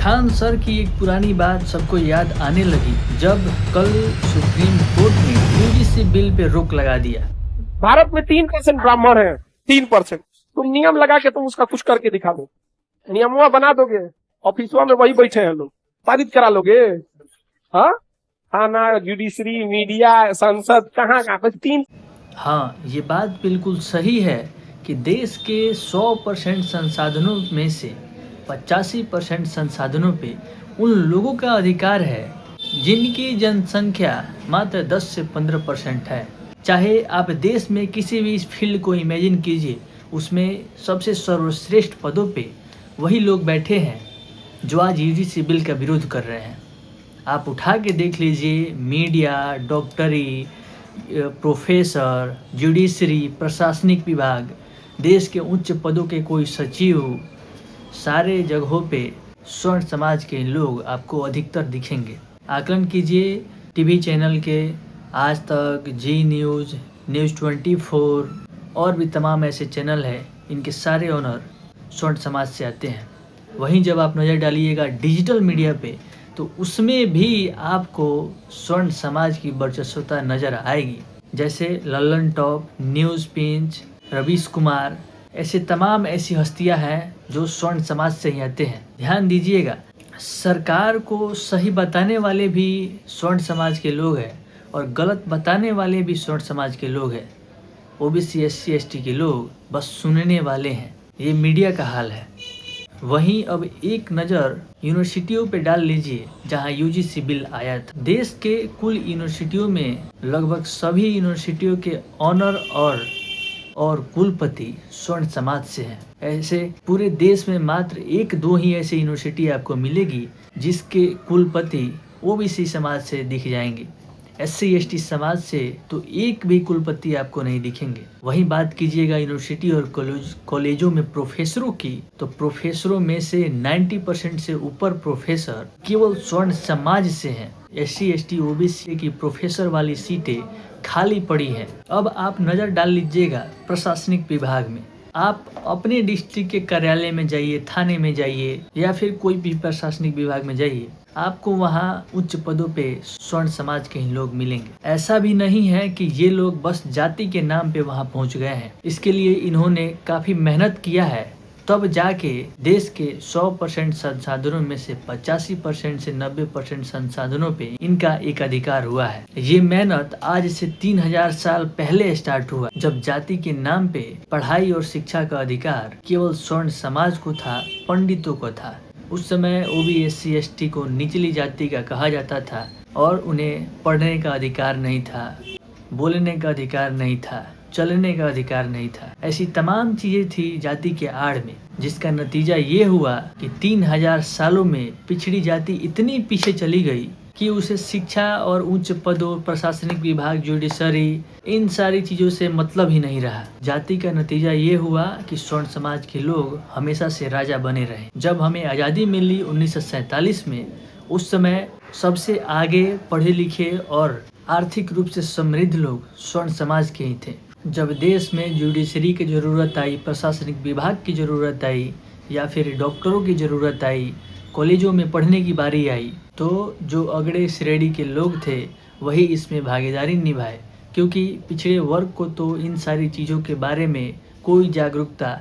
Khan sir की एक पुरानी बात सबको याद आने लगी जब कल सुप्रीम कोर्ट ने यूजीसी बिल पे रोक लगा दिया। भारत में 3% ब्राह्मण है, 3%। तुम नियम लगा के तुम उसका कुछ करके दिखा दो, नियमवा बना दोगे, ऑफिसवा में वही बैठे हैं लोग, पारित करा लोगे। हाँ, थाना, जुडिशरी, मीडिया, संसद, कहाँ बस 3। हाँ, ये बात बिल्कुल सही है कि देश के 100% संसाधनों में से 85% संसाधनों पे उन लोगों का अधिकार है जिनकी जनसंख्या मात्र 10 से 15% है। चाहे आप देश में किसी भी फील्ड को इमेजिन कीजिए, उसमें सबसे सर्वश्रेष्ठ पदों पे वही लोग बैठे हैं जो आज यूजीसी बिल का विरोध कर रहे हैं। आप उठा के देख लीजिए, मीडिया, डॉक्टरी, प्रोफेसर, जुडिशरी, प्रशासनिक विभाग, देश के उच्च पदों के कोई सचिव, सारे जगहों पे स्वर्ण समाज के लोग आपको अधिकतर दिखेंगे। आकलन कीजिए, टीवी चैनल के आज तक, जी न्यूज़, न्यूज़ 24 और भी तमाम ऐसे चैनल हैं, इनके सारे ओनर स्वर्ण समाज से आते हैं। वहीं जब आप नज़र डालिएगा डिजिटल मीडिया पे, तो उसमें भी आपको स्वर्ण समाज की वर्चस्वता नज़र आएगी। जैसे Lallan top, news pinch, Ravish Kumar, ऐसे तमाम ऐसी हस्तियां हैं जो स्वर्ण समाज से ही आते हैं। ध्यान दीजिएगा, सरकार को सही बताने वाले भी स्वर्ण समाज के लोग हैं और गलत बताने वाले भी स्वर्ण समाज के लोग हैं। ओबीसी, एससी, एसटी के लोग बस सुनने वाले हैं। ये मीडिया का हाल है। वहीं अब एक नज़र यूनिवर्सिटियों पे डाल लीजिए जहां यूजीसी बिल आया था। देश के कुल यूनिवर्सिटियों में लगभग सभी यूनिवर्सिटियों के ऑनर और कुलपति स्वर्ण समाज से हैं। ऐसे पूरे देश में मात्र 1-2 ही ऐसी यूनिवर्सिटी आपको मिलेगी जिसके कुलपति ओबीसी समाज से दिख जाएंगे। एससी एसटी समाज से तो एक भी कुलपति आपको नहीं दिखेंगे। वहीं बात कीजिएगा यूनिवर्सिटी और कॉलेजों में प्रोफेसरों की, तो प्रोफेसरों में से 90% से ऊपर प्रोफेसर केवल स्वर्ण समाज से हैं। एससी एसटी ओबीसी की प्रोफेसर वाली सीटें खाली पड़ी हैं। अब आप नज़र डाल लीजिएगा प्रशासनिक विभाग में। आप अपने डिस्ट्रिक्ट के कार्यालय में जाइए, थाने में जाइए या फिर कोई भी प्रशासनिक विभाग में जाइए, आपको वहाँ उच्च पदों पे स्वर्ण समाज के ही लोग मिलेंगे। ऐसा भी नहीं है कि ये लोग बस जाति के नाम पे वहाँ पहुँच गए हैं। इसके लिए इन्होंने काफ़ी मेहनत किया है, तब जाके देश के 100% संसाधनों में से 85% से 90% संसाधनों पे इनका एक अधिकार हुआ है। ये मेहनत आज से 3000 साल पहले स्टार्ट हुआ, जब जाति के नाम पे पढ़ाई और शिक्षा का अधिकार केवल स्वर्ण समाज को था, पंडितों को था। उस समय ओबीसी एसटी को निचली जाति का कहा जाता था और उन्हें पढ़ने का अधिकार नहीं था, बोलने का अधिकार नहीं था, चलने का अधिकार नहीं था। ऐसी तमाम चीज़ें थी जाति के आड़ में, जिसका नतीजा ये हुआ कि 3000 सालों में पिछड़ी जाति इतनी पीछे चली गई कि उसे शिक्षा और उच्च पदों, प्रशासनिक विभाग, जुडिशरी, इन सारी चीज़ों से मतलब ही नहीं रहा। जाति का नतीजा ये हुआ कि स्वर्ण समाज के लोग हमेशा से राजा बने रहे। जब हमें आज़ादी मिली 1947 में, उस समय सबसे आगे पढ़े लिखे और आर्थिक रूप से समृद्ध लोग स्वर्ण समाज के ही थे। जब देश में जुडिशरी की ज़रूरत आई, प्रशासनिक विभाग की ज़रूरत आई या फिर डॉक्टरों की ज़रूरत आई, कॉलेजों में पढ़ने की बारी आई, तो जो अगड़े श्रेणी के लोग थे वही इसमें भागीदारी निभाए, क्योंकि पिछड़े वर्ग को तो इन सारी चीज़ों के बारे में कोई जागरूकता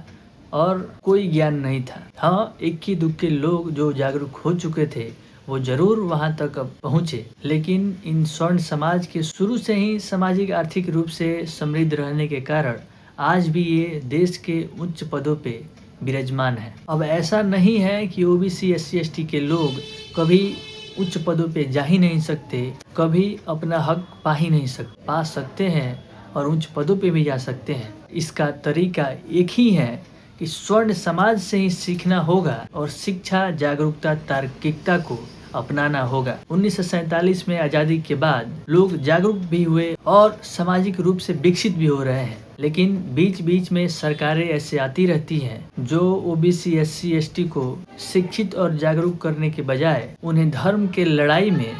और कोई ज्ञान नहीं था। हाँ, इक्की दुक्के लोग जो जागरूक हो चुके थे वो जरूर वहाँ तक पहुँचे, लेकिन इन स्वर्ण समाज के शुरू से ही सामाजिक आर्थिक रूप से समृद्ध रहने के कारण आज भी ये देश के उच्च पदों पे विराजमान है। अब ऐसा नहीं है कि ओबीसी, एससी, एसटी के लोग कभी उच्च पदों पे जा ही नहीं सकते, कभी अपना हक पा सकते हैं और उच्च पदों पे भी जा सकते हैं। इसका तरीका एक ही है कि स्वर्ण समाज से ही सीखना होगा और शिक्षा, जागरूकता, तार्किकता को अपनाना होगा। 1947 में आज़ादी के बाद लोग जागरूक भी हुए और सामाजिक रूप से विकसित भी हो रहे हैं, लेकिन बीच बीच में सरकारें ऐसे आती रहती हैं जो ओबीसी, एससी, एसटी को शिक्षित और जागरूक करने के बजाय उन्हें धर्म के लड़ाई में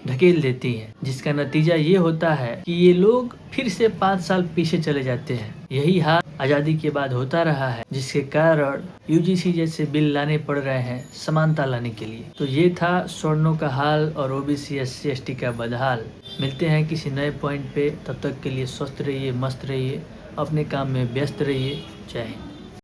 ढकेल देती हैं, जिसका नतीजा ये होता है कि ये लोग फिर से 5 साल पीछे चले जाते हैं। यही हाल आज़ादी के बाद होता रहा है, जिसके कारण यूजीसी जैसे बिल लाने पड़ रहे हैं समानता लाने के लिए। तो ये था सवर्णों का हाल और ओबीसी SC ST का बदहाल। मिलते हैं किसी नए पॉइंट पे, तब तक के लिए स्वस्थ रहिए, मस्त रहिए, अपने काम में व्यस्त रहिए। जय हिंद।